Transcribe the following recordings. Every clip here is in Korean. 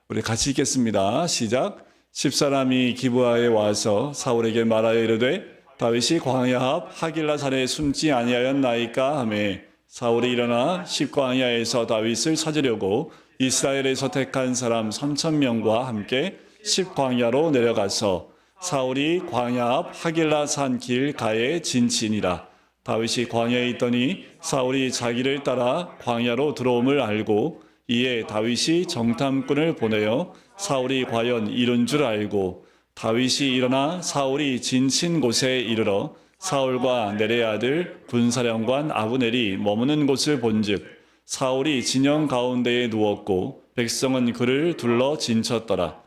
우리 같이 읽겠습니다. 시작. 십사람이 기브아에 와서 사울에게 말하여 이르되 다윗이 광야 앞 하길라 산에 숨지 아니하였나이까 하매 사울이 일어나 십광야에서 다윗을 찾으려고 이스라엘에서 택한 사람 3,000명과 함께 십광야로 내려가서 사울이 광야 앞 하길라 산 길가에 진치니라. 다윗이 광야에 있더니 사울이 자기를 따라 광야로 들어옴을 알고 이에 다윗이 정탐꾼을 보내어 사울이 과연 이룬 줄 알고 다윗이 일어나 사울이 진친 곳에 이르러 사울과 네레의 아들 군사령관 아브넬이 머무는 곳을 본즉 사울이 진영 가운데에 누웠고 백성은 그를 둘러 진쳤더라.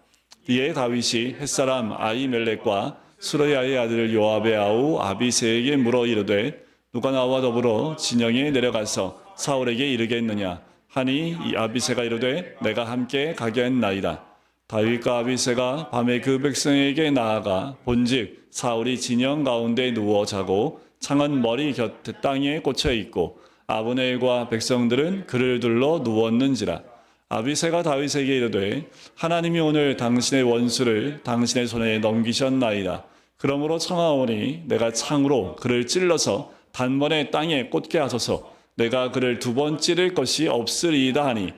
이에 다윗이 햇사람 아히멜렉과 수르야의 아들 요압의 아우 아비새에게 물어 이르되 누가 나와 더불어 진영에 내려가서 사울에게 이르겠느냐 하니 이 아비새가 이르되 내가 함께 가겠나이다. 다윗과 아비새가 밤에 그 백성에게 나아가 본즉 사울이 진영 가운데 누워 자고 창은 머리 곁에 땅에 꽂혀 있고 아브넬과 백성들은 그를 둘러 누웠는지라. 아비새가 다윗에게 이르되 하나님이 오늘 당신의 원수를 당신의 손에 넘기셨나이다. 그러므로 청하오니 내가 창으로 그를 찔러서 단번에 땅에 꽂게 하소서. 내가 그를 두 번 찌를 것이 없으리이다 하니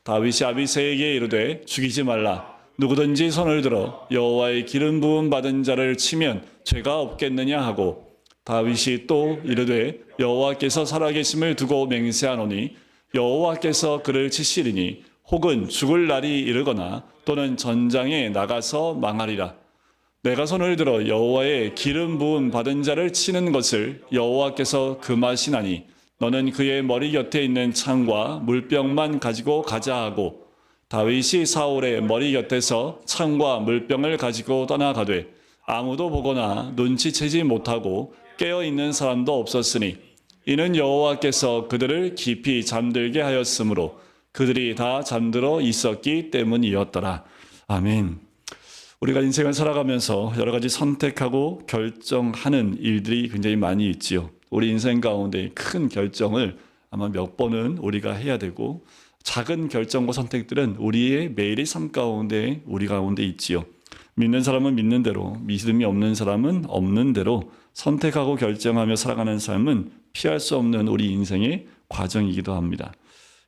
다윗이 아비새에게 이르되 죽이지 말라. 누구든지 손을 들어 여호와의 기름 부음 받은 자를 치면 죄가 없겠느냐 하고 다윗이 또 이르되 여호와께서 살아계심을 두고 맹세하노니 여호와께서 그를 치시리니 혹은 죽을 날이 이르거나 또는 전장에 나가서 망하리라. 내가 손을 들어 여호와의 기름 부음 받은 자를 치는 것을 여호와께서 금하시나니 너는 그의 머리 곁에 있는 창과 물병만 가지고 가자 하고 다윗이 사울의 머리 곁에서 창과 물병을 가지고 떠나가되 아무도 보거나 눈치채지 못하고 깨어있는 사람도 없었으니 이는 여호와께서 그들을 깊이 잠들게 하였으므로 그들이 다 잠들어 있었기 때문이었더라. 아멘. 우리가 인생을 살아가면서 여러 가지 선택하고 결정하는 일들이 굉장히 많이 있지요. 우리 인생 가운데 큰 결정을 아마 몇 번은 우리가 해야 되고 작은 결정과 선택들은 우리의 매일의 삶 가운데 우리 가운데 있지요. 믿는 사람은 믿는 대로, 믿음이 없는 사람은 없는 대로 선택하고 결정하며 살아가는 삶은 피할 수 없는 우리 인생의 과정이기도 합니다.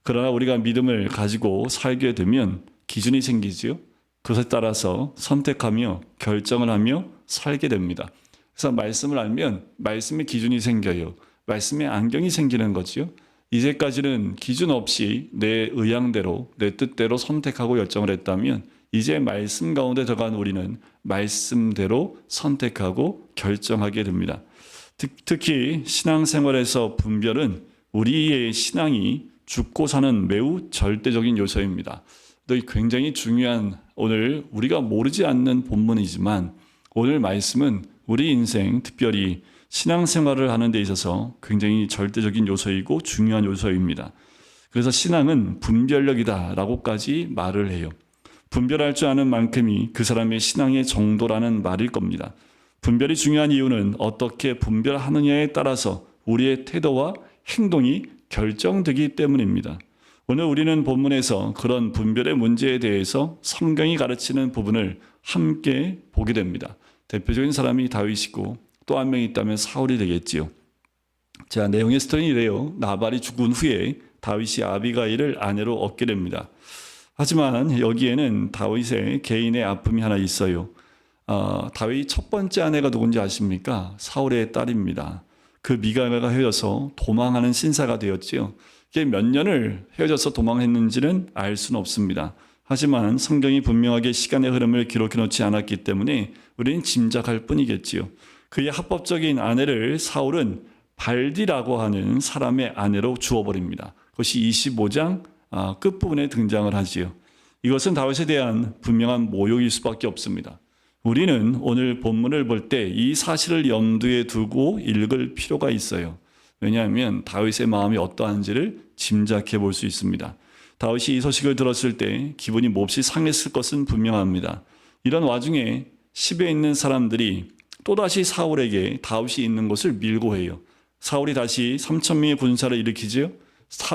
그러나 우리가 믿음을 가지고 살게 되면 기준이 생기지요. 그것에 따라서 선택하며 결정을 하며 살게 됩니다. 그래서 말씀을 알면 말씀의 기준이 생겨요. 말씀의 안경이 생기는 거지요. 이제까지는 기준 없이 내 의향대로 내 뜻대로 선택하고 결정을 했다면 이제 말씀 가운데 들어간 우리는 말씀대로 선택하고 결정하게 됩니다. 특히 신앙생활에서 분별은 우리의 신앙이 죽고 사는 매우 절대적인 요소입니다. 또 굉장히 중요한 오늘 우리가 모르지 않는 본문이지만 오늘 말씀은 우리 인생 특별히 신앙생활을 하는 데 있어서 굉장히 절대적인 요소이고 중요한 요소입니다. 그래서 신앙은 분별력이다라고까지 말을 해요. 분별할 줄 아는 만큼이 그 사람의 신앙의 정도라는 말일 겁니다. 분별이 중요한 이유는 어떻게 분별하느냐에 따라서 우리의 태도와 행동이 결정되기 때문입니다. 오늘 우리는 본문에서 그런 분별의 문제에 대해서 성경이 가르치는 부분을 함께 보게 됩니다. 대표적인 사람이 다윗이고 또 한 명 있다면 사울이 되겠지요. 자, 내용의 스토리는 이래요. 나발이 죽은 후에 다윗이 아비가일을 아내로 얻게 됩니다. 하지만 여기에는 다윗의 개인의 아픔이 하나 있어요. 다윗 첫 번째 아내가 누군지 아십니까? 사울의 딸입니다. 그 미갈과 헤어져서 도망하는 신사가 되었지요. 이게 몇 년을 헤어져서 도망했는지는 알 수는 없습니다. 하지만 성경이 분명하게 시간의 흐름을 기록해 놓지 않았기 때문에 우리는 짐작할 뿐이겠지요. 그의 합법적인 아내를 사울은 발디라고 하는 사람의 아내로 주어버립니다. 그것이 25장 끝부분에 등장을 하지요. 이것은 다윗에 대한 분명한 모욕일 수밖에 없습니다. 우리는 오늘 본문을 볼 때 이 사실을 염두에 두고 읽을 필요가 있어요. 왜냐하면 다윗의 마음이 어떠한지를 짐작해 볼 수 있습니다. 다윗이 이 소식을 들었을 때 기분이 몹시 상했을 것은 분명합니다. 이런 와중에 십에 있는 사람들이 또다시 사울에게 다윗이 있는 곳을 밀고 해요. 사울이 다시 3,000명의 군사를 일으키지요.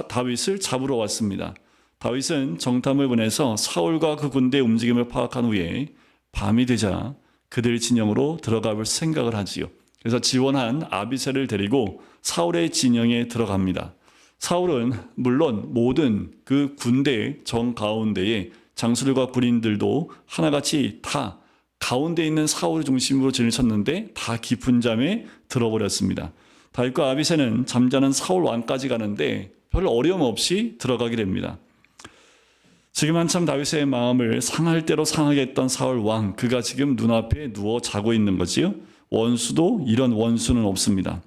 다윗을 잡으러 왔습니다. 다윗은 정탐을 보내서 사울과 그 군대의 움직임을 파악한 후에 밤이 되자 그들 진영으로 들어가 볼 생각을 하지요. 그래서 지원한 아비새를 데리고 사울의 진영에 들어갑니다. 사울은 물론 모든 그 군대 정 가운데에 장수들과 군인들도 하나같이 다 가운데 있는 사울을 중심으로 진을 쳤는데 다 깊은 잠에 들어버렸습니다. 다윗과 아비새는 잠자는 사울 왕까지 가는데 별 어려움 없이 들어가게 됩니다. 지금 한참 다윗의 마음을 상할 대로 상하게 했던 사울 왕, 그가 지금 눈앞에 누워 자고 있는 거지요. 원수도 이런 원수는 없습니다.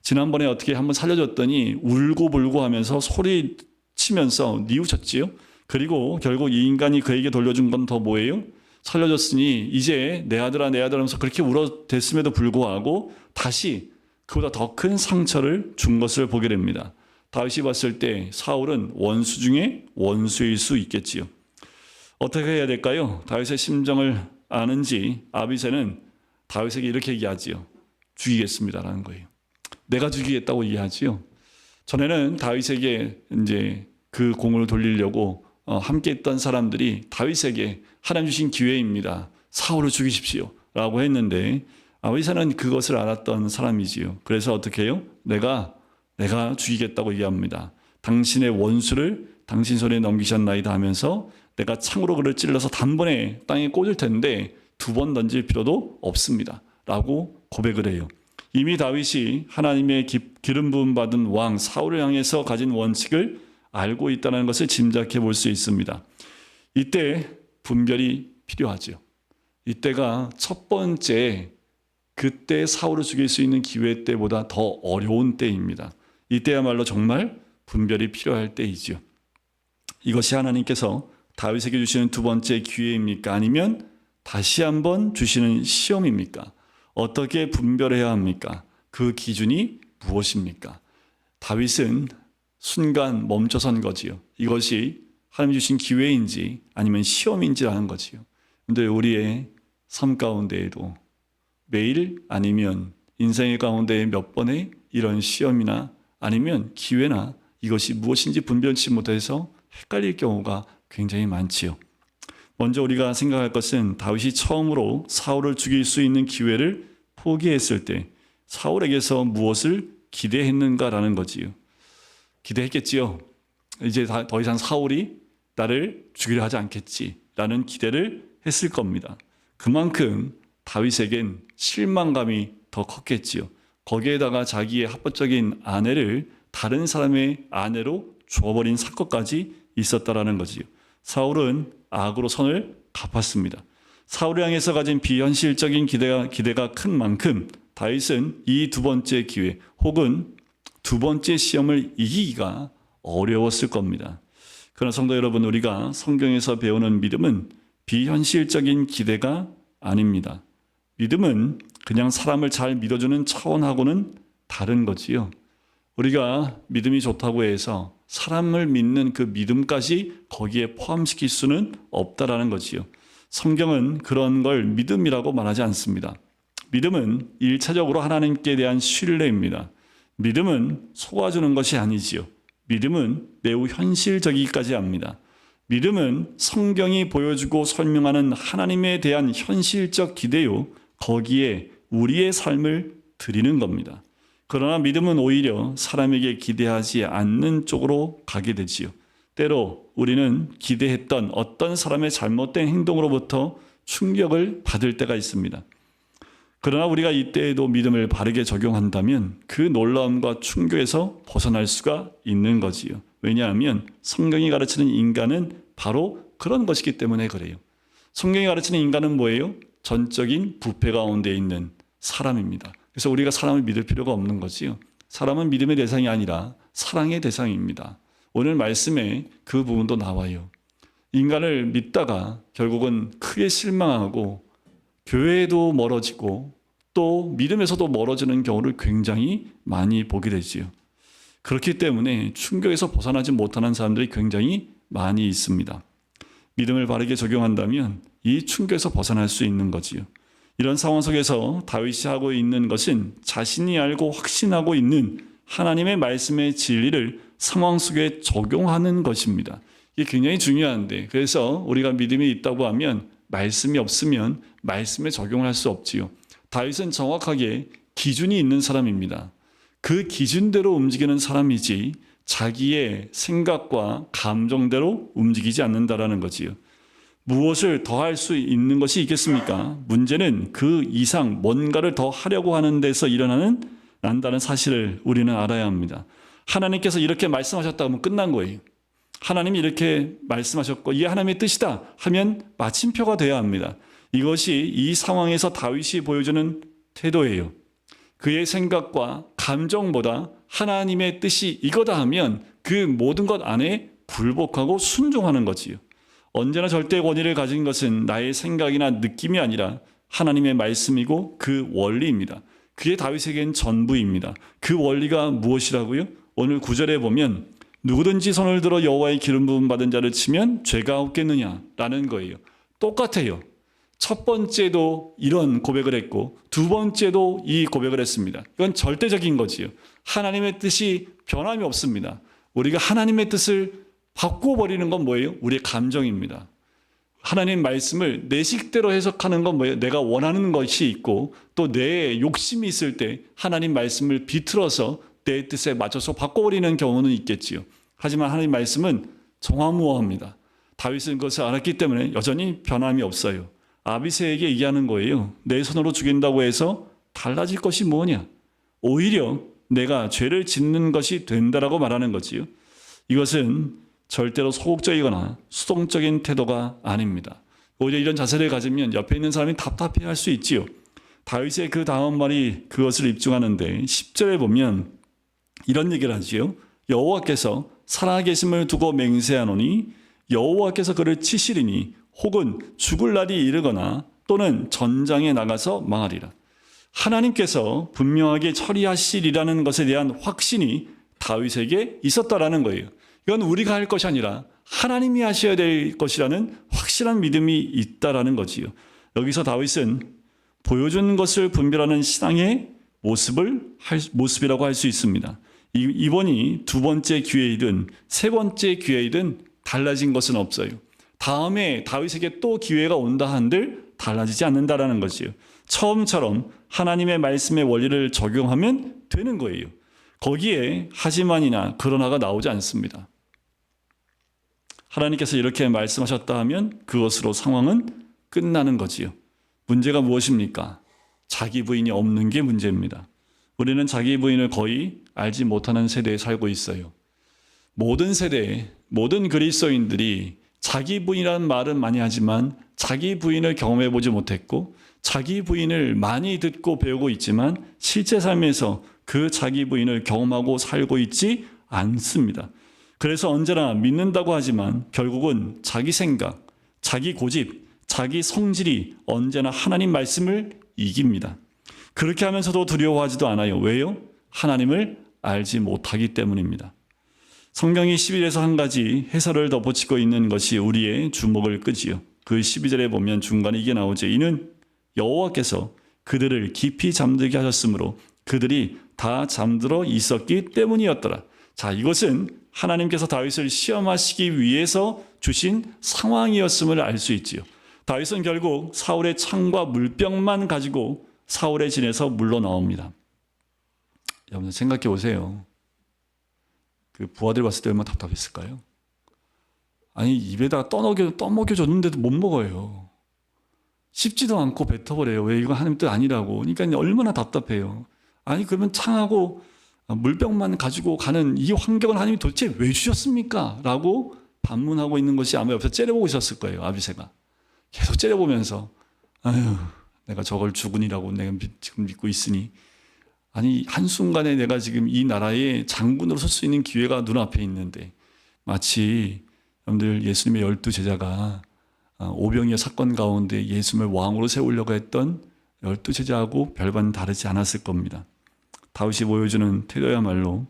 지난번에 어떻게 한번 살려줬더니 울고불고 하면서 소리 치면서 뉘우쳤지요. 그리고 결국 이 인간이 그에게 돌려준 건 더 뭐예요? 살려줬으니 이제 내 아들아 내 아들 하면서 그렇게 울어댔음에도 불구하고 다시 그보다 더 큰 상처를 준 것을 보게 됩니다. 다윗이 봤을 때 사울은 원수 중에 원수일 수 있겠지요. 어떻게 해야 될까요? 다윗의 심정을 아는지 아비새는 다윗에게 이렇게 얘기하지요. 죽이겠습니다라는 거예요. 내가 죽이겠다고 얘기하지요. 전에는 다윗에게 이제 그 공을 돌리려고 함께 했던 사람들이 다윗에게 하나님 주신 기회입니다. 사울을 죽이십시오 라고 했는데 아비새는 그것을 알았던 사람이지요. 그래서 어떻게 해요? 내가 죽이겠다고 얘기합니다. 당신의 원수를 당신 손에 넘기셨나이다 하면서 내가 창으로 그를 찔러서 단번에 땅에 꽂을 텐데 2번 던질 필요도 없습니다 라고 고백을 해요. 이미 다윗이 하나님의 기름 부음 받은 왕 사울을 향해서 가진 원칙을 알고 있다는 것을 짐작해 볼 수 있습니다. 이때 분별이 필요하죠. 이때가 첫 번째 그때 사울을 죽일 수 있는 기회 때보다 더 어려운 때입니다. 이때야말로 정말 분별이 필요할 때이죠. 이것이 하나님께서 다윗에게 주시는 두 번째 기회입니까? 아니면 다시 한번 주시는 시험입니까? 어떻게 분별해야 합니까? 그 기준이 무엇입니까? 다윗은 순간 멈춰선 거지요. 이것이 하나님 주신 기회인지 아니면 시험인지라는 거지요. 그런데 우리의 삶 가운데에도 매일 아니면 인생의 가운데 몇 번의 이런 시험이나 아니면 기회나 이것이 무엇인지 분별치 못해서 헷갈릴 경우가 굉장히 많지요. 먼저 우리가 생각할 것은 다윗이 처음으로 사울을 죽일 수 있는 기회를 포기했을 때 사울에게서 무엇을 기대했는가라는 거지요. 기대했겠지요. 이제 더 이상 사울이 나를 죽이려 하지 않겠지라는 기대를 했을 겁니다. 그만큼 다윗에겐 실망감이 더 컸겠지요. 거기에다가 자기의 합법적인 아내를 다른 사람의 아내로 줘버린 사건까지 있었다라는 거지요. 사울은 악으로 선을 갚았습니다. 사울을 향해서 가진 비현실적인 기대가 큰 만큼 다윗은 이 두 번째 기회 혹은 두 번째 시험을 이기기가 어려웠을 겁니다. 그러나 성도 여러분, 우리가 성경에서 배우는 믿음은 비현실적인 기대가 아닙니다. 믿음은 그냥 사람을 잘 믿어주는 차원하고는 다른 거지요. 우리가 믿음이 좋다고 해서 사람을 믿는 그 믿음까지 거기에 포함시킬 수는 없다라는 거지요. 성경은 그런 걸 믿음이라고 말하지 않습니다. 믿음은 1차적으로 하나님께 대한 신뢰입니다. 믿음은 속아주는 것이 아니지요. 믿음은 매우 현실적이기까지 합니다. 믿음은 성경이 보여주고 설명하는 하나님에 대한 현실적 기대요. 거기에 우리의 삶을 드리는 겁니다. 그러나 믿음은 오히려 사람에게 기대하지 않는 쪽으로 가게 되지요. 때로 우리는 기대했던 어떤 사람의 잘못된 행동으로부터 충격을 받을 때가 있습니다. 그러나 우리가 이때에도 믿음을 바르게 적용한다면 그 놀라움과 충격에서 벗어날 수가 있는 거지요. 왜냐하면 성경이 가르치는 인간은 바로 그런 것이기 때문에 그래요. 성경이 가르치는 인간은 뭐예요? 전적인 부패 가운데 있는 사람입니다. 그래서 우리가 사람을 믿을 필요가 없는 거지요. 사람은 믿음의 대상이 아니라 사랑의 대상입니다. 오늘 말씀에 그 부분도 나와요. 인간을 믿다가 결국은 크게 실망하고 교회에도 멀어지고 또 믿음에서도 멀어지는 경우를 굉장히 많이 보게 되지요. 그렇기 때문에 충격에서 벗어나지 못하는 사람들이 굉장히 많이 있습니다. 믿음을 바르게 적용한다면 이 충격에서 벗어날 수 있는 거지요. 이런 상황 속에서 다윗이 하고 있는 것은 자신이 알고 확신하고 있는 하나님의 말씀의 진리를 상황 속에 적용하는 것입니다. 이게 굉장히 중요한데, 그래서 우리가 믿음이 있다고 하면 말씀이 없으면 말씀에 적용을 할 수 없지요. 다윗은 정확하게 기준이 있는 사람입니다. 그 기준대로 움직이는 사람이지 자기의 생각과 감정대로 움직이지 않는다라는 거지요. 무엇을 더 할 수 있는 것이 있겠습니까? 문제는 그 이상 뭔가를 더 하려고 하는 데서 난다는 사실을 우리는 알아야 합니다. 하나님께서 이렇게 말씀하셨다 하면 끝난 거예요. 하나님이 이렇게 말씀하셨고 이게 하나님의 뜻이다 하면 마침표가 돼야 합니다. 이것이 이 상황에서 다윗이 보여주는 태도예요. 그의 생각과 감정보다 하나님의 뜻이 이거다 하면 그 모든 것 안에 굴복하고 순종하는 거지요. 언제나 절대 권위를 가진 것은 나의 생각이나 느낌이 아니라 하나님의 말씀이고 그 원리입니다. 그게 다윗에겐 전부입니다. 그 원리가 무엇이라고요? 오늘 9절에 보면 누구든지 손을 들어 여호와의 기름 부음 받은 자를 치면 죄가 없겠느냐라는 거예요. 똑같아요. 첫 번째도 이런 고백을 했고 두 번째도 이 고백을 했습니다. 이건 절대적인 거지요. 하나님의 뜻이 변함이 없습니다. 우리가 하나님의 뜻을 바꿔버리는 건 뭐예요? 우리의 감정입니다. 하나님 말씀을 내 식대로 해석하는 건 뭐예요? 내가 원하는 것이 있고 또 내 욕심이 있을 때 하나님 말씀을 비틀어서 내 뜻에 맞춰서 바꿔버리는 경우는 있겠지요. 하지만 하나님 말씀은 정화무어합니다. 다윗은 그것을 알았기 때문에 여전히 변함이 없어요. 아비새에게 얘기하는 거예요. 내 손으로 죽인다고 해서 달라질 것이 뭐냐? 오히려 내가 죄를 짓는 것이 된다라고 말하는 거지요. 이것은 절대로 소극적이거나 수동적인 태도가 아닙니다. 오히려 이런 자세를 가지면 옆에 있는 사람이 답답해할 수 있지요. 다윗의 그 다음 말이 그것을 입증하는데 10절에 보면 이런 얘기를 하지요. 여호와께서 살아계심을 두고 맹세하노니 여호와께서 그를 치시리니 혹은 죽을 날이 이르거나 또는 전장에 나가서 망하리라. 하나님께서 분명하게 처리하시리라는 것에 대한 확신이 다윗에게 있었다라는 거예요. 이건 우리가 할 것이 아니라 하나님이 하셔야 될 것이라는 확실한 믿음이 있다라는 거지요. 여기서 다윗은 보여준 것을 분별하는 신앙의 모습이라고 할 수 있습니다. 이번이 두 번째 기회이든 세 번째 기회이든 달라진 것은 없어요. 다음에 다윗에게 또 기회가 온다 한들 달라지지 않는다라는 거지요. 처음처럼 하나님의 말씀의 원리를 적용하면 되는 거예요. 거기에 하지만이나 그러나가 나오지 않습니다. 하나님께서 이렇게 말씀하셨다 하면 그것으로 상황은 끝나는 거지요. 문제가 무엇입니까? 자기 부인이 없는 게 문제입니다. 우리는 자기 부인을 거의 알지 못하는 세대에 살고 있어요. 모든 세대에 모든 그리스도인들이 자기 부인이라는 말은 많이 하지만 자기 부인을 경험해 보지 못했고 자기 부인을 많이 듣고 배우고 있지만 실제 삶에서 그 자기 부인을 경험하고 살고 있지 않습니다. 그래서 언제나 믿는다고 하지만 결국은 자기 생각, 자기 고집, 자기 성질이 언제나 하나님 말씀을 이깁니다. 그렇게 하면서도 두려워하지도 않아요. 왜요? 하나님을 알지 못하기 때문입니다. 성경이 11에서 한 가지 해설을 덧붙이고 있는 것이 우리의 주목을 끄지요. 그 12절에 보면 중간에 이게 나오죠. 이는 여호와께서 그들을 깊이 잠들게 하셨으므로 그들이 다 잠들어 있었기 때문이었더라. 자, 이것은 하나님께서 다윗을 시험하시기 위해서 주신 상황이었음을 알 수 있지요. 다윗은 결국 사울의 창과 물병만 가지고 사울의 진에서 물러나옵니다. 여러분 생각해 보세요. 그 부하들 봤을 때 얼마나 답답했을까요? 아니 입에다가 떠먹여줬는데도 못 먹어요. 씹지도 않고 뱉어버려요. 왜 이거 하나님 뜻 아니라고. 그러니까 얼마나 답답해요. 아니 그러면 창하고 물병만 가지고 가는 이 환경을 하나님이 도대체 왜 주셨습니까? 라고 반문하고 있는 것이 아마 옆에서 째려보고 있었을 거예요. 아비새가. 계속 째려보면서 아유 내가 저걸 주군이라고 내가 지금 믿고 있으니 아니 한순간에 내가 지금 이 나라의 장군으로 설 수 있는 기회가 눈앞에 있는데 마치 여러분들 예수님의 12제자가 오병이어 사건 가운데 예수님을 왕으로 세우려고 했던 12제자하고 별반 다르지 않았을 겁니다. 다윗이 보여주는 태도야말로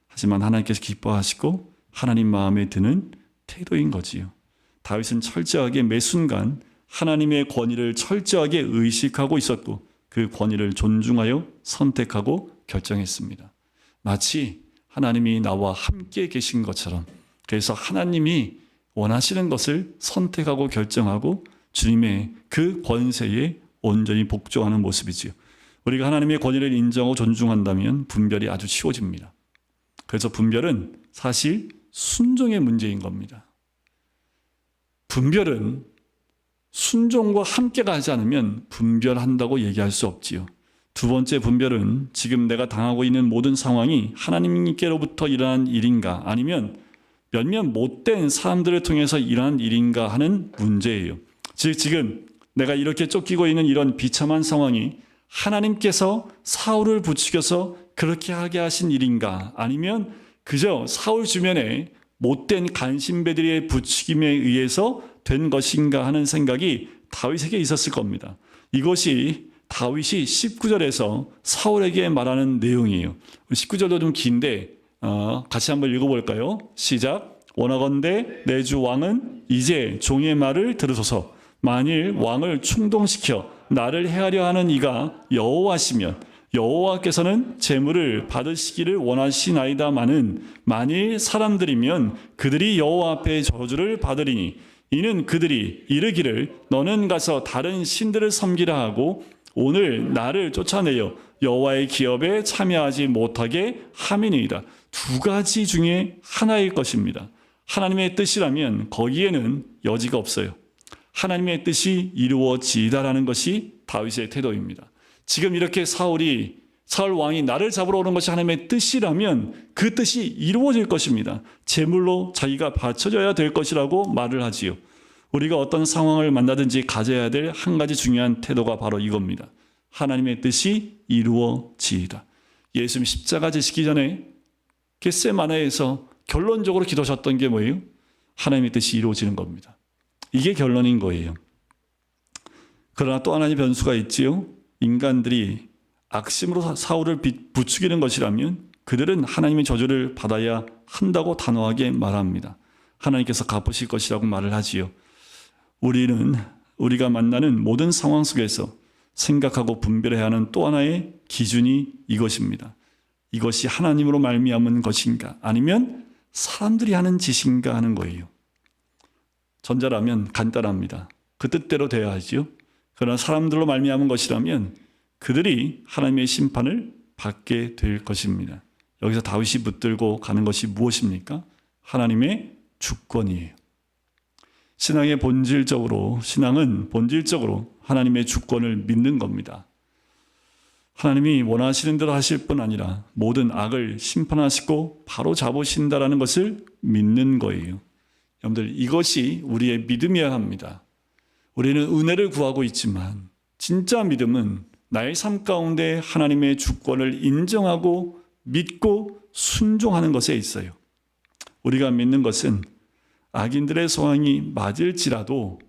하지만 하나님께서 기뻐하시고 하나님 마음에 드는 태도인 거지요. 다윗은 철저하게 매 순간 하나님의 권위를 철저하게 의식하고 있었고 그 권위를 존중하여 선택하고 결정했습니다. 마치 하나님이 나와 함께 계신 것처럼 그래서 하나님이 원하시는 것을 선택하고 결정하고 주님의 그 권세에 온전히 복종하는 모습이지요. 우리가 하나님의 권위를 인정하고 존중한다면 분별이 아주 쉬워집니다. 그래서 분별은 사실 순종의 문제인 겁니다. 분별은 순종과 함께 가지 않으면 분별한다고 얘기할 수 없지요. 두 번째 분별은 지금 내가 당하고 있는 모든 상황이 하나님께로부터 일어난 일인가 아니면 몇몇 못된 사람들을 통해서 일어난 일인가 하는 문제예요. 즉 지금 내가 이렇게 쫓기고 있는 이런 비참한 상황이 하나님께서 사울을 부추겨서 그렇게 하게 하신 일인가 아니면 그저 사울 주변에 못된 간신배들의 부추김에 의해서 된 것인가 하는 생각이 다윗에게 있었을 겁니다. 이것이 다윗이 19절에서 사울에게 말하는 내용이에요. 19절도 좀 긴데 같이 한번 읽어볼까요? 시작. 원하건대 내 주 왕은 이제 종의 말을 들으소서. 만일 왕을 충동시켜 나를 해하려 하는 이가 여호와시면 여호와께서는 재물을 받으시기를 원하시나이다마는 만일 사람들이면 그들이 여호와 앞에 저주를 받으리니 이는 그들이 이르기를 너는 가서 다른 신들을 섬기라 하고 오늘 나를 쫓아내어 여호와의 기업에 참여하지 못하게 함이니이다. 두 가지 중에 하나일 것입니다. 하나님의 뜻이라면 거기에는 여지가 없어요. 하나님의 뜻이 이루어지다라는 것이 다윗의 태도입니다. 지금 이렇게 사울 왕이 나를 잡으러 오는 것이 하나님의 뜻이라면 그 뜻이 이루어질 것입니다. 제물로 자기가 바쳐져야 될 것이라고 말을 하지요. 우리가 어떤 상황을 만나든지 가져야 될 한 가지 중요한 태도가 바로 이겁니다. 하나님의 뜻이 이루어지이다. 예수님 십자가 지시기 전에 겟세마네에서 결론적으로 기도하셨던 게 뭐예요? 하나님의 뜻이 이루어지는 겁니다. 이게 결론인 거예요. 그러나 또 하나의 변수가 있지요. 인간들이 악심으로 사울을 부추기는 것이라면 그들은 하나님의 저주를 받아야 한다고 단호하게 말합니다. 하나님께서 갚으실 것이라고 말을 하지요. 우리가 만나는 모든 상황 속에서 생각하고 분별해야 하는 또 하나의 기준이 이것입니다. 이것이 하나님으로 말미암은 것인가 아니면 사람들이 하는 짓인가 하는 거예요. 전자라면 간단합니다. 그 뜻대로 돼야 하지요. 그러나 사람들로 말미암은 것이라면 그들이 하나님의 심판을 받게 될 것입니다. 여기서 다윗이 붙들고 가는 것이 무엇입니까? 하나님의 주권이에요. 신앙은 본질적으로 하나님의 주권을 믿는 겁니다. 하나님이 원하시는 대로 하실 뿐 아니라 모든 악을 심판하시고 바로 잡으신다라는 것을 믿는 거예요. 여러분들 이것이 우리의 믿음이어야 합니다. 우리는 은혜를 구하고 있지만 진짜 믿음은 나의 삶 가운데 하나님의 주권을 인정하고 믿고 순종하는 것에 있어요. 우리가 믿는 것은 악인들의 소망이 맞을지라도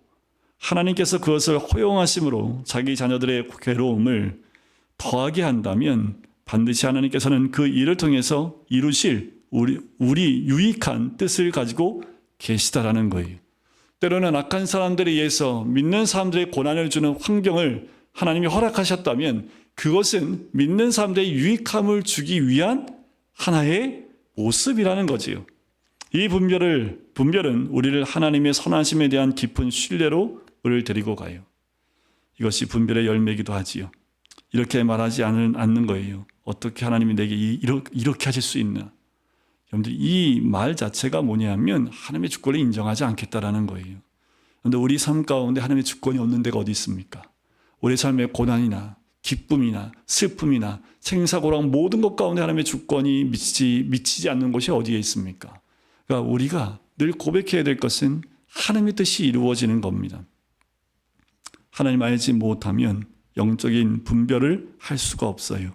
하나님께서 그것을 허용하심으로 자기 자녀들의 괴로움을 더하게 한다면 반드시 하나님께서는 그 일을 통해서 이루실 우리 유익한 뜻을 가지고 계시다라는 거예요. 때로는 악한 사람들에 의해서 믿는 사람들의 고난을 주는 환경을 하나님이 허락하셨다면 그것은 믿는 사람들의 유익함을 주기 위한 하나의 모습이라는 거지요. 이 분별은 우리를 하나님의 선하심에 대한 깊은 신뢰로 우리를 데리고 가요. 이것이 분별의 열매이기도 하지요. 이렇게 말하지 않는 거예요. 어떻게 하나님이 내게 이렇게 하실 수 있나? 여러분들 이 말 자체가 뭐냐면 하나님의 주권을 인정하지 않겠다라는 거예요. 그런데 우리 삶 가운데 하나님의 주권이 없는 데가 어디 있습니까? 우리 삶의 고난이나 기쁨이나 슬픔이나 생사고랑 모든 것 가운데 하나님의 주권이 미치지 않는 곳이 어디에 있습니까? 그러니까 우리가 늘 고백해야 될 것은 하나님의 뜻이 이루어지는 겁니다. 하나님 알지 못하면 영적인 분별을 할 수가 없어요.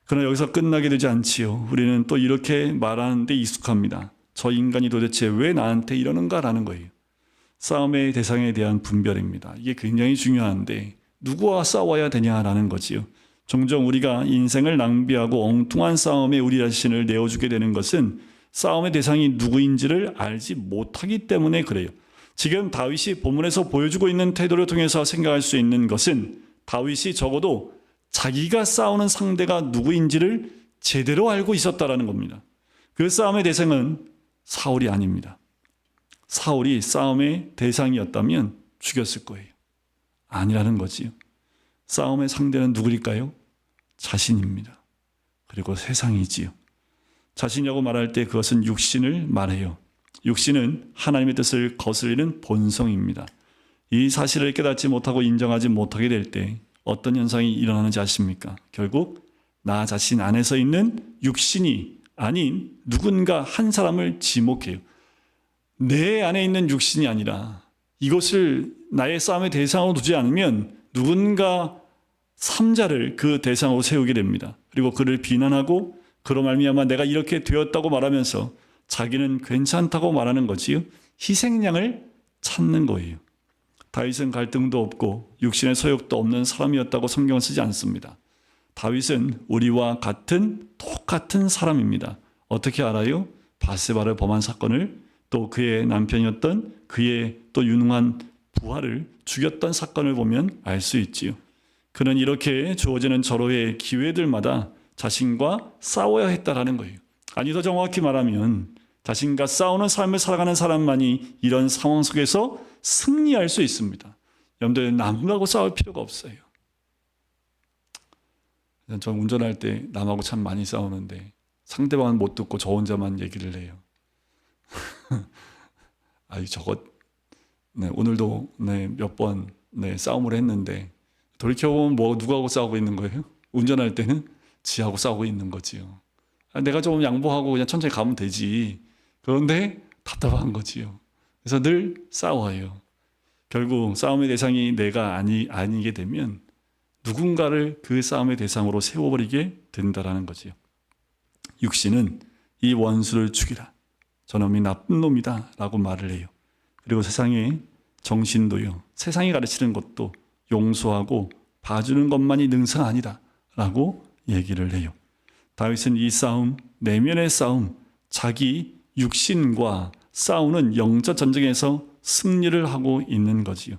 그러나 여기서 끝나게 되지 않지요. 우리는 또 이렇게 말하는데 익숙합니다. 저 인간이 도대체 왜 나한테 이러는가라는 거예요. 싸움의 대상에 대한 분별입니다. 이게 굉장히 중요한데 누구와 싸워야 되냐라는 거지요. 종종 우리가 인생을 낭비하고 엉뚱한 싸움에 우리 자신을 내어주게 되는 것은 싸움의 대상이 누구인지를 알지 못하기 때문에 그래요. 지금 다윗이 본문에서 보여주고 있는 태도를 통해서 생각할 수 있는 것은 다윗이 적어도 자기가 싸우는 상대가 누구인지를 제대로 알고 있었다라는 겁니다. 그 싸움의 대상은 사울이 아닙니다. 사울이 싸움의 대상이었다면 죽였을 거예요. 아니라는 거지요. 싸움의 상대는 누구일까요? 자신입니다. 그리고 세상이지요. 자신이라고 말할 때 그것은 육신을 말해요. 육신은 하나님의 뜻을 거스르는 본성입니다. 이 사실을 깨닫지 못하고 인정하지 못하게 될 때 어떤 현상이 일어나는지 아십니까? 결국 나 자신 안에서 있는 육신이 아닌 누군가 한 사람을 지목해요. 내 안에 있는 육신이 아니라 이것을 나의 싸움의 대상으로 두지 않으면 누군가 삼자를 그 대상으로 세우게 됩니다. 그리고 그를 비난하고 그로 말미암아 내가 이렇게 되었다고 말하면서 자기는 괜찮다고 말하는 거지요. 희생양을 찾는 거예요. 다윗은 갈등도 없고 육신의 소욕도 없는 사람이었다고 성경은 쓰지 않습니다. 다윗은 우리와 똑같은 사람입니다. 어떻게 알아요? 바세바를 범한 사건을, 또 그의 남편이었던 그의 또 유능한 부하를 죽였던 사건을 보면 알 수 있지요. 그는 이렇게 주어지는 절호의 기회들마다 자신과 싸워야 했다라는 거예요. 아니, 더 정확히 말하면 자신과 싸우는 삶을 살아가는 사람만이 이런 상황 속에서 승리할 수 있습니다. 여러분들, 남하고 싸울 필요가 없어요. 전 운전할 때 남하고 참 많이 싸우는데 상대방은 못 듣고 저 혼자만 얘기를 해요. 아이, 저것, 네, 오늘도 몇 번 싸움을 했는데 돌이켜보면 누구하고 싸우고 있는 거예요? 운전할 때는 지하고 싸우고 있는 거지요. 내가 좀 양보하고 그냥 천천히 가면 되지. 그런데 답답한 거지요. 그래서 늘 싸워요. 결국 싸움의 대상이 내가 아니게 되면 누군가를 그 싸움의 대상으로 세워버리게 된다라는 거지요. 육신은 이 원수를 죽이라. 저놈이 나쁜 놈이다 라고 말을 해요. 그리고 세상의 정신도요. 세상이 가르치는 것도 용서하고 봐주는 것만이 능사가 아니다 라고 얘기를 해요. 다윗은 이 싸움, 내면의 싸움, 자기 육신과 싸우는 영적 전쟁에서 승리를 하고 있는 거지요.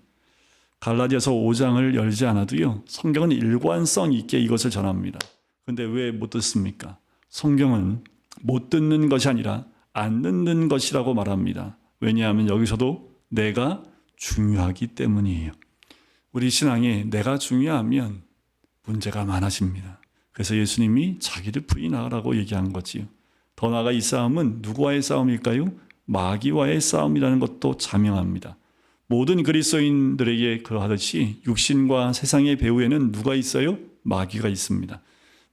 갈라디아서 5장을 열지 않아도요, 성경은 일관성 있게 이것을 전합니다. 그런데 왜 못 듣습니까? 성경은 못 듣는 것이 아니라 안 듣는 것이라고 말합니다. 왜냐하면 여기서도 내가 중요하기 때문이에요. 우리 신앙에 내가 중요하면 문제가 많아집니다. 그래서 예수님이 자기를 부인하라고 얘기한 거지요. 더 나아가 이 싸움은 누구와의 싸움일까요? 마귀와의 싸움이라는 것도 자명합니다. 모든 그리스도인들에게 그러하듯이 육신과 세상의 배후에는 누가 있어요? 마귀가 있습니다.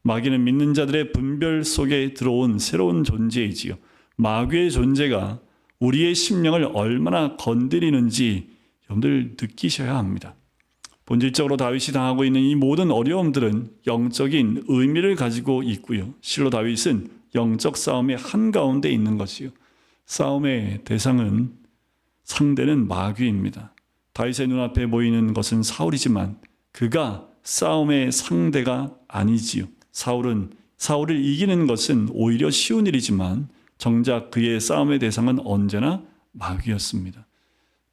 마귀는 믿는 자들의 분별 속에 들어온 새로운 존재이지요. 마귀의 존재가 우리의 심령을 얼마나 건드리는지 여러분들 느끼셔야 합니다. 본질적으로 다윗이 당하고 있는 이 모든 어려움들은 영적인 의미를 가지고 있고요. 실로 다윗은 영적 싸움의 한가운데 있는 것이요. 싸움의 대상은, 상대는 마귀입니다. 다윗의 눈앞에 보이는 것은 사울이지만 그가 싸움의 상대가 아니지요. 사울을 이기는 것은 오히려 쉬운 일이지만 정작 그의 싸움의 대상은 언제나 마귀였습니다.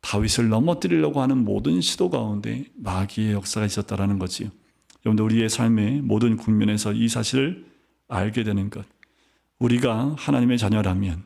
다윗을 넘어뜨리려고 하는 모든 시도 가운데 마귀의 역사가 있었다라는 거지요. 여러분들, 우리의 삶의 모든 국면에서 이 사실을 알게 되는 것. 우리가 하나님의 자녀라면,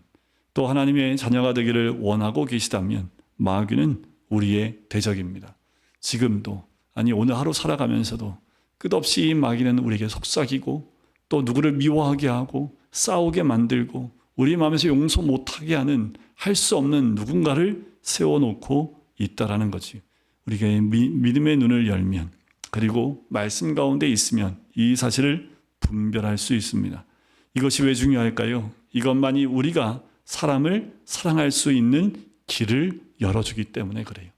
또 하나님의 자녀가 되기를 원하고 계시다면 마귀는 우리의 대적입니다. 지금도, 아니 오늘 하루 살아가면서도 끝없이 이 마귀는 우리에게 속삭이고 또 누구를 미워하게 하고 싸우게 만들고 우리 마음에서 용서 못하게 하는, 할 수 없는 누군가를 세워놓고 있다라는 거지. 우리가 믿음의 눈을 열면, 그리고 말씀 가운데 있으면 이 사실을 분별할 수 있습니다. 이것이 왜 중요할까요? 이것만이 우리가 사람을 사랑할 수 있는 길을 열어주기 때문에 그래요.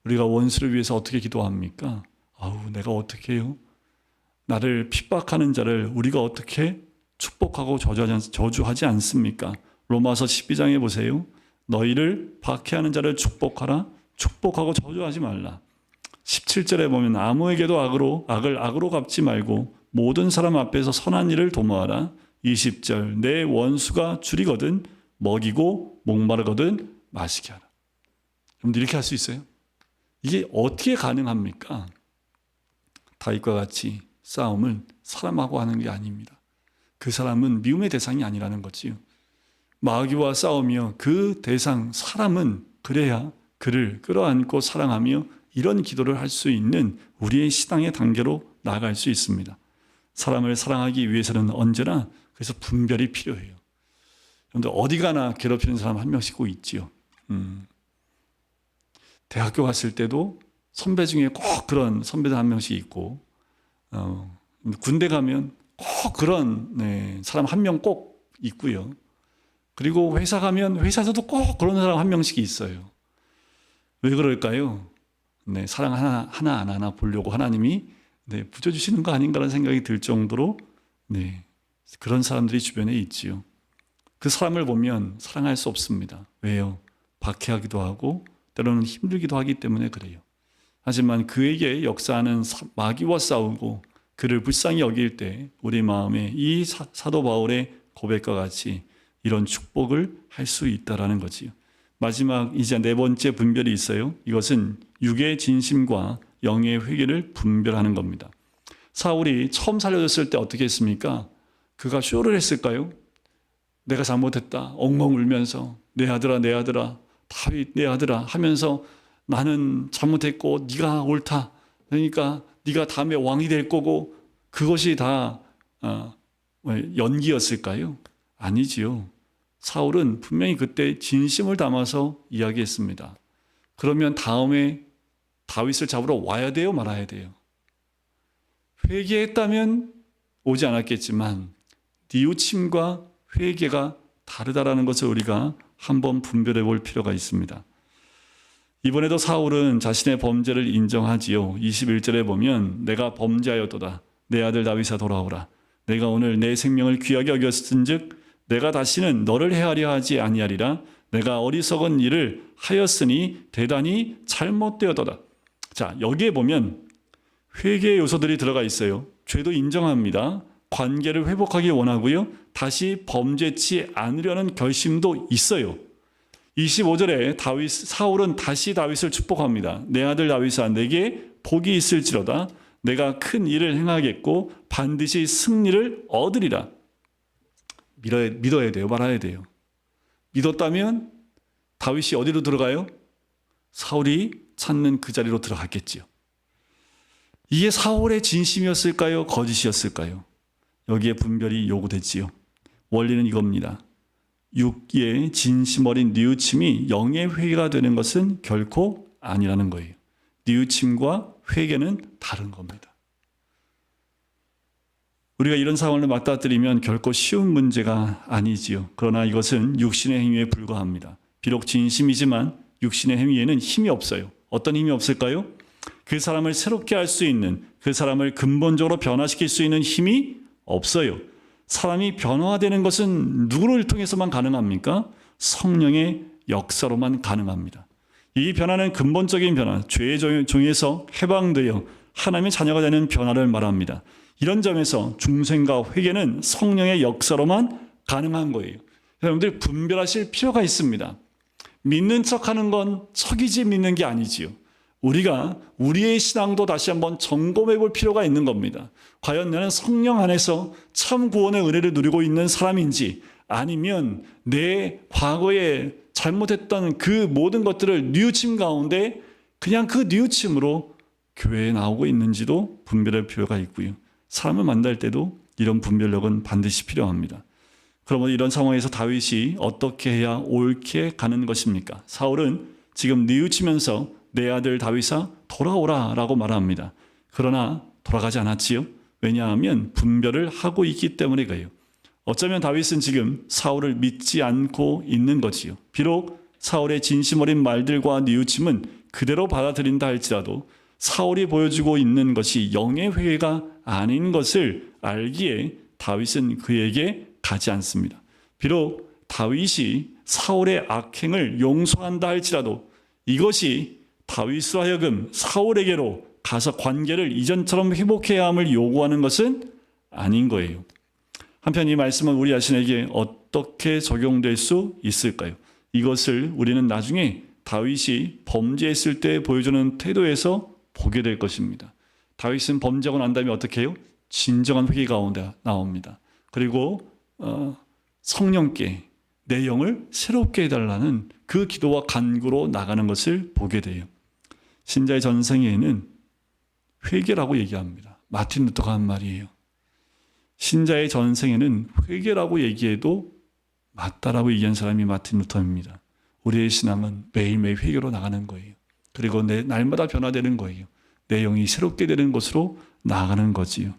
우리가 원수를 위해서 어떻게 기도합니까? 내가 어떻게 해요? 나를 핍박하는 자를 우리가 어떻게 축복하고 저주하지 않습니까? 로마서 12장에 보세요. 너희를 박해하는 자를 축복하라. 축복하고 저주하지 말라. 17절에 보면 아무에게도 악을 악으로 갚지 말고 모든 사람 앞에서 선한 일을 도모하라. 20절 내 원수가 줄이거든 먹이고 목마르거든 마시게 하라. 여러분들 이렇게 할 수 있어요? 이게 어떻게 가능합니까? 다윗과 같이 싸움을 사람하고 하는 게 아닙니다. 그 사람은 미움의 대상이 아니라는 거지요. 마귀와 싸우며 그 대상, 사람은 그래야 그를 끌어안고 사랑하며 이런 기도를 할 수 있는 우리의 신앙의 단계로 나아갈 수 있습니다. 사람을 사랑하기 위해서는 언제나 그래서 분별이 필요해요. 그런데 어디 가나 괴롭히는 사람 한 명씩 꼭 있지요. 대학교 갔을 때도 선배 중에 꼭 그런 선배들 한 명씩 있고, 군대 가면 꼭 그런 사람 한 명 꼭 있고요. 그리고 회사 가면 회사에서도 꼭 그런 사람 한 명씩 있어요. 왜 그럴까요? 사랑 하나 안 하나 보려고 하나님이 붙여주시는 거 아닌가라는 생각이 들 정도로 그런 사람들이 주변에 있지요. 그 사람을 보면 사랑할 수 없습니다. 왜요? 박해하기도 하고 때로는 힘들기도 하기 때문에 그래요. 하지만 그에게 역사하는 마귀와 싸우고 그를 불쌍히 여길 때 우리 마음에 이 사도 바울의 고백과 같이 이런 축복을 할 수 있다라는 거지요. 마지막 이제 네 번째 분별이 있어요. 이것은 육의 진심과 영의 회개를 분별하는 겁니다. 사울이 처음 살려졌을 때 어떻게 했습니까? 그가 쇼를 했을까요? 내가 잘못했다 엉엉 울면서 내 아들아 내 아들아 다윗 내 아들아 하면서 나는 잘못했고 네가 옳다. 그러니까 네가 다음에 왕이 될 거고 그것이 다 연기였을까요? 아니지요. 사울은 분명히 그때 진심을 담아서 이야기했습니다. 그러면 다음에 다윗을 잡으러 와야 돼요? 말아야 돼요? 회개했다면 오지 않았겠지만 뉘우침과 회개가 다르다라는 것을 우리가 한번 분별해 볼 필요가 있습니다. 이번에도 사울은 자신의 범죄를 인정하지요. 21절에 보면 내가 범죄하였도다. 내 아들 다윗아 돌아오라. 내가 오늘 내 생명을 귀하게 여겼은즉 내가 다시는 너를 해하려 하지 아니하리라. 내가 어리석은 일을 하였으니 대단히 잘못되었도다. 자, 여기에 보면 회개의 요소들이 들어가 있어요. 죄도 인정합니다. 관계를 회복하기 원하고요. 다시 범죄치 않으려는 결심도 있어요. 25절에 사울은 다시 다윗을 축복합니다. 내 아들 다윗아 내게 복이 있을지로다. 내가 큰 일을 행하겠고 반드시 승리를 얻으리라. 믿어야 돼요. 말아야 돼요. 믿었다면 다윗이 어디로 들어가요? 사울이 찾는 그 자리로 들어갔겠지요. 이게 사울의 진심이었을까요? 거짓이었을까요? 여기에 분별이 요구됐지요. 원리는 이겁니다. 육의 진심 어린 뉘우침이 영의 회개가 되는 것은 결코 아니라는 거예요. 뉘우침과 회개는 다른 겁니다. 우리가 이런 상황을 맞닥뜨리면 결코 쉬운 문제가 아니지요. 그러나 이것은 육신의 행위에 불과합니다. 비록 진심이지만 육신의 행위에는 힘이 없어요. 어떤 힘이 없을까요? 그 사람을 새롭게 할 수 있는, 그 사람을 근본적으로 변화시킬 수 있는 힘이 없어요. 사람이 변화되는 것은 누구를 통해서만 가능합니까? 성령의 역사로만 가능합니다. 이 변화는 근본적인 변화, 죄의 종에서 해방되어 하나님의 자녀가 되는 변화를 말합니다. 이런 점에서 중생과 회개는 성령의 역사로만 가능한 거예요. 여러분들 분별하실 필요가 있습니다. 믿는 척하는 건 척이지 믿는 게 아니지요. 우리가 우리의 신앙도 다시 한번 점검해 볼 필요가 있는 겁니다. 과연 나는 성령 안에서 참 구원의 은혜를 누리고 있는 사람인지 아니면 내 과거에 잘못했던 그 모든 것들을 뉘우침 가운데 그냥 그 뉘우침으로 교회에 나오고 있는지도 분별할 필요가 있고요. 사람을 만날 때도 이런 분별력은 반드시 필요합니다. 그러면 이런 상황에서 다윗이 어떻게 해야 옳게 가는 것입니까? 사울은 지금 뉘우치면서 내 아들 다윗아 돌아오라 라고 말합니다. 그러나 돌아가지 않았지요. 왜냐하면 분별을 하고 있기 때문에 그래요. 어쩌면 다윗은 지금 사울을 믿지 않고 있는 거지요. 비록 사울의 진심 어린 말들과 뉘우침은 그대로 받아들인다 할지라도 사울이 보여주고 있는 것이 영의 회개가 아닌 것을 알기에 다윗은 그에게 가지 않습니다. 비록 다윗이 사울의 악행을 용서한다 할지라도 이것이 다윗으로 하여금 사울에게로 가서 관계를 이전처럼 회복해야 함을 요구하는 것은 아닌 거예요. 한편 이 말씀은 우리 자신에게 어떻게 적용될 수 있을까요? 이것을 우리는 나중에 다윗이 범죄했을 때 보여주는 태도에서 보게 될 것입니다. 다윗은 범죄하고 난 다음에 어떻게 해요? 진정한 회개 가운데 나옵니다. 그리고 성령께 내 영을 새롭게 해달라는 그 기도와 간구로 나가는 것을 보게 돼요. 신자의 전생에는 회개라고 얘기합니다. 마틴 루터가 한 말이에요. 신자의 전생에는 회개라고 얘기해도 맞다라고 얘기한 사람이 마틴 루터입니다. 우리의 신앙은 매일매일 회개로 나가는 거예요. 그리고 날마다 변화되는 거예요. 내 영이 새롭게 되는 것으로 나아가는 거지요.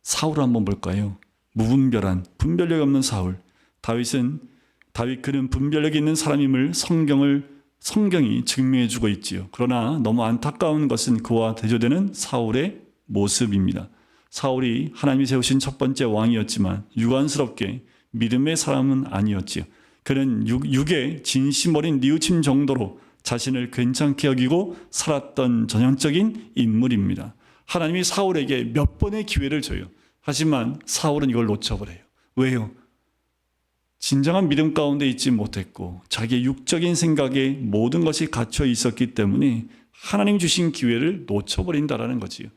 사울을 한번 볼까요? 무분별한, 분별력이 없는 사울. 다윗 그는 분별력이 있는 사람임을 성경이 증명해 주고 있지요. 그러나 너무 안타까운 것은 그와 대조되는 사울의 모습입니다. 사울이 하나님이 세우신 첫 번째 왕이었지만 유관스럽게 믿음의 사람은 아니었지요. 그는 육의 진심 어린 뉘우침 정도로 자신을 괜찮게 여기고 살았던 전형적인 인물입니다. 하나님이 사울에게 몇 번의 기회를 줘요. 하지만 사울은 이걸 놓쳐버려요. 왜요? 진정한 믿음 가운데 있지 못했고 자기의 육적인 생각에 모든 것이 갇혀 있었기 때문에 하나님 주신 기회를 놓쳐버린다라는 거지요.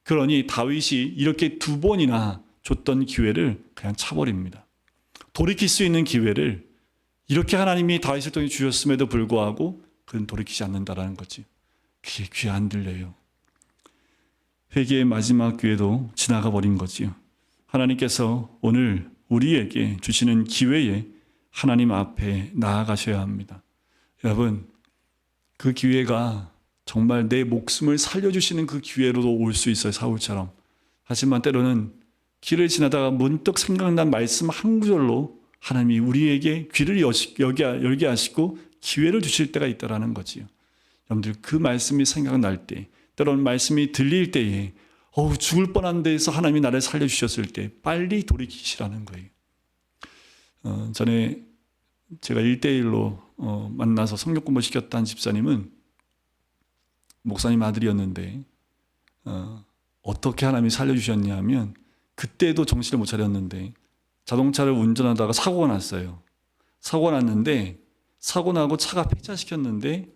그러니 다윗이 이렇게 2번이나 줬던 기회를 그냥 차버립니다. 돌이킬 수 있는 기회를 이렇게 하나님이 다윗을 통해 주셨음에도 불구하고 그는 돌이키지 않는다라는 거지. 그게 귀에 안 들려요. 회개의 마지막 기회도 지나가 버린 거지요. 하나님께서 오늘 우리에게 주시는 기회에 하나님 앞에 나아가셔야 합니다. 여러분, 그 기회가 정말 내 목숨을 살려주시는 그 기회로도 올 수 있어요. 사울처럼. 하지만 때로는 길을 지나다가 문득 생각난 말씀 한 구절로 하나님이 우리에게 귀를 열게 하시고 기회를 주실 때가 있다라는 거지요. 여러분들 그 말씀이 생각날 때, 때로는 말씀이 들릴 때에 죽을 뻔한 데에서 하나님이 나를 살려주셨을 때 빨리 돌이키시라는 거예요. 전에 제가 1대1로 만나서 성경 공부 시켰던 집사님은 목사님 아들이었는데 어떻게 하나님이 살려주셨냐 하면 그때도 정신을 못 차렸는데 자동차를 운전하다가 사고가 났어요. 사고가 났는데 사고 나고 차가 폐차시켰는데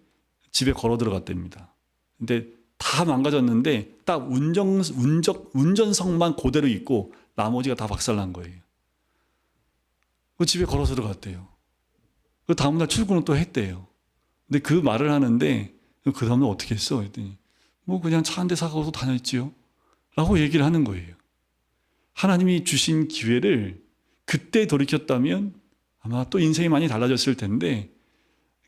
집에 걸어 들어갔답니다. 근데 다 망가졌는데 딱 운전석만 그대로 있고 나머지가 다 박살난 거예요. 그 집에 걸어서 들어갔대요. 그 다음날 출근을 또 했대요. 근데 그 말을 하는데 그 다음날 어떻게 했어? 했더니 그냥 차 한 대 사고 다녔지요. 라고 얘기를 하는 거예요. 하나님이 주신 기회를 그때 돌이켰다면 아마 또 인생이 많이 달라졌을 텐데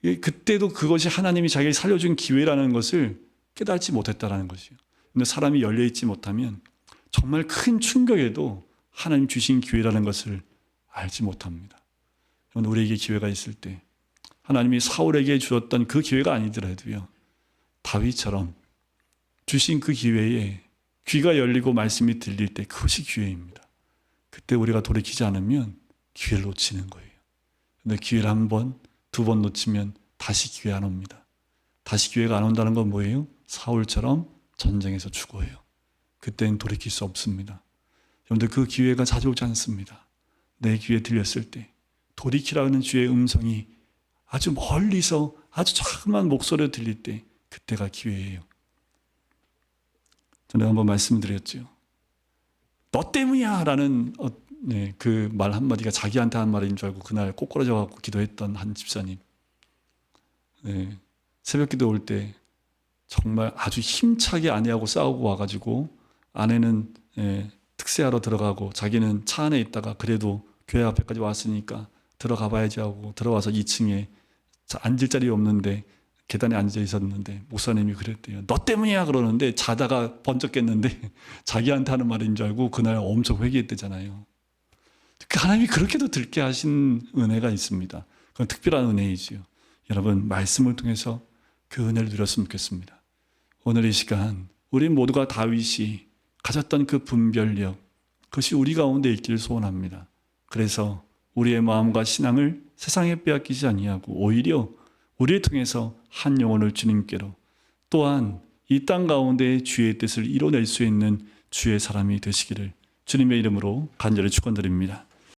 그때도 그것이 하나님이 자기를 살려준 기회라는 것을 깨닫지 못했다는 것이요. 근데 사람이 열려있지 못하면 정말 큰 충격에도 하나님 주신 기회라는 것을 알지 못합니다. 우리에게 기회가 있을 때 하나님이 사울에게 주었던 그 기회가 아니더라도요. 다윗처럼 주신 그 기회에 귀가 열리고 말씀이 들릴 때 그것이 기회입니다. 그때 우리가 돌이키지 않으면 기회를 놓치는 거예요. 근데 기회를 1번, 2번 놓치면 다시 기회 안 옵니다. 다시 기회가 안 온다는 건 뭐예요? 사울처럼 전쟁에서 죽어요. 그때는 돌이킬 수 없습니다. 여러분들 그 기회가 자주 오지 않습니다. 내 귀에 들렸을 때 돌이키라는 주의 음성이 아주 멀리서 아주 조그만 목소리로 들릴 때 그때가 기회예요. 전에 한번 말씀드렸죠. 너 때문이야 라는 그 말 한마디가 자기한테 한 말인 줄 알고 그날 꼬꾸라져 갖고 기도했던 한 집사님. 새벽 기도 올 때 정말 아주 힘차게 아내하고 싸우고 와가지고 아내는 특세하러 들어가고 자기는 차 안에 있다가 그래도 교회 앞에까지 왔으니까 들어가 봐야지 하고 들어와서 2층에 앉을 자리 없는데 계단에 앉아 있었는데 목사님이 그랬대요. 너 때문이야 그러는데 자다가 번쩍 깼는데 자기한테 하는 말인 줄 알고 그날 엄청 회개했대잖아요. 하나님이 그렇게도 들게 하신 은혜가 있습니다. 그건 특별한 은혜이지요. 여러분 말씀을 통해서 그 은혜를 누렸으면 좋겠습니다. 오늘 이 시간 우리 모두가 다윗이 가졌던 그 분별력 그것이 우리 가운데 있기를 소원합니다. 그래서 우리의 마음과 신앙을 세상에 빼앗기지 아니하고 오히려 우리를 통해서 한 영혼을 주님께로 또한 이 땅 가운데 주의 뜻을 이뤄낼 수 있는 주의 사람이 되시기를 주님의 이름으로 간절히 축원드립니다.